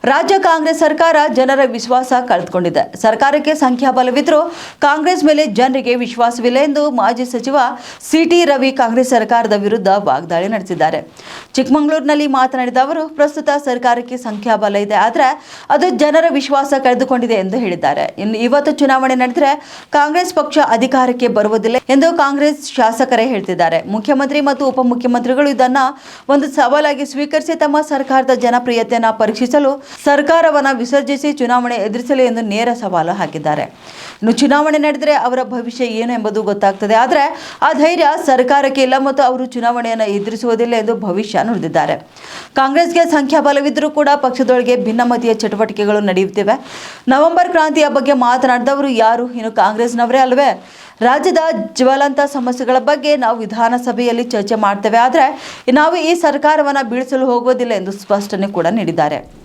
ರಾಜ್ಯ ಕಾಂಗ್ರೆಸ್ ಸರ್ಕಾರ ಜನರ ವಿಶ್ವಾಸ ಕಳೆದುಕೊಂಡಿದೆ. ಸರ್ಕಾರಕ್ಕೆ ಸಂಖ್ಯಾಬಲವಿದ್ದರೂ ಕಾಂಗ್ರೆಸ್ ಮೇಲೆ ಜನರಿಗೆ ವಿಶ್ವಾಸವಿಲ್ಲ ಎಂದು ಮಾಜಿ ಸಚಿವ ಸಿಟಿ ರವಿ ಕಾಂಗ್ರೆಸ್ ಸರ್ಕಾರದ ವಿರುದ್ಧ ವಾಗ್ದಾಳಿ ನಡೆಸಿದ್ದಾರೆ. ಚಿಕ್ಕಮಗಳೂರಿನಲ್ಲಿ ಮಾತನಾಡಿದ ಅವರು, ಪ್ರಸ್ತುತ ಸರ್ಕಾರಕ್ಕೆ ಸಂಖ್ಯಾಬಲ ಇದೆ, ಆದರೆ ಅದು ಜನರ ವಿಶ್ವಾಸ ಕಳೆದುಕೊಂಡಿದೆ ಎಂದು ಹೇಳಿದ್ದಾರೆ. ಇನ್ನು ಇವತ್ತು ಚುನಾವಣೆ ನಡೆದರೆ ಕಾಂಗ್ರೆಸ್ ಪಕ್ಷ ಅಧಿಕಾರಕ್ಕೆ ಬರುವುದಿಲ್ಲ ಎಂದು ಕಾಂಗ್ರೆಸ್ ಶಾಸಕರೇ ಹೇಳ್ತಿದ್ದಾರೆ. ಮುಖ್ಯಮಂತ್ರಿ ಮತ್ತು ಉಪಮುಖ್ಯಮಂತ್ರಿಗಳು ಇದನ್ನ ಒಂದು ಸವಾಲಾಗಿ ಸ್ವೀಕರಿಸಿ ತಮ್ಮ ಸರ್ಕಾರದ ಜನಪ್ರಿಯತೆಯನ್ನು ಪರೀಕ್ಷಿಸಲು ಸರ್ಕಾರವನ್ನು ವಿಸರ್ಜಿಸಿ ಚುನಾವಣೆ ಎದುರಿಸಲಿ ಎಂದು ನೇರ ಸವಾಲು ಹಾಕಿದ್ದಾರೆ. ಇನ್ನು ಚುನಾವಣೆ ನಡೆದರೆ ಅವರ ಭವಿಷ್ಯ ಏನು ಎಂಬುದು ಗೊತ್ತಾಗ್ತದೆ, ಆದರೆ ಆ ಧೈರ್ಯ ಸರ್ಕಾರಕ್ಕೆ ಇಲ್ಲ ಮತ್ತು ಅವರು ಚುನಾವಣೆಯನ್ನು ಎದುರಿಸುವುದಿಲ್ಲ ಎಂದು ಭವಿಷ್ಯ ನುಡಿದಿದ್ದಾರೆ. ಕಾಂಗ್ರೆಸ್ಗೆ ಸಂಖ್ಯಾಬಲವಿದ್ದರೂ ಕೂಡ ಪಕ್ಷದೊಳಗೆ ಭಿನ್ನಮತೀಯ ಚಟುವಟಿಕೆಗಳು ನಡೆಯುತ್ತಿವೆ. ನವೆಂಬರ್ ಕ್ರಾಂತಿಯ ಬಗ್ಗೆ ಮಾತನಾಡಿದವರು ಯಾರು? ಇನ್ನು ಕಾಂಗ್ರೆಸ್ನವರೇ ಅಲ್ವೇ? ರಾಜ್ಯದ ಜ್ವಲಂತ ಸಮಸ್ಯೆಗಳ ಬಗ್ಗೆ ನಾವು ವಿಧಾನಸಭೆಯಲ್ಲಿ ಚರ್ಚೆ ಮಾಡ್ತೇವೆ, ಆದರೆ ನಾವು ಈ ಸರ್ಕಾರವನ್ನು ಬೀಳಿಸಲು ಹೋಗುವುದಿಲ್ಲ ಎಂದು ಸ್ಪಷ್ಟನೆ ಕೂಡ ನೀಡಿದ್ದಾರೆ.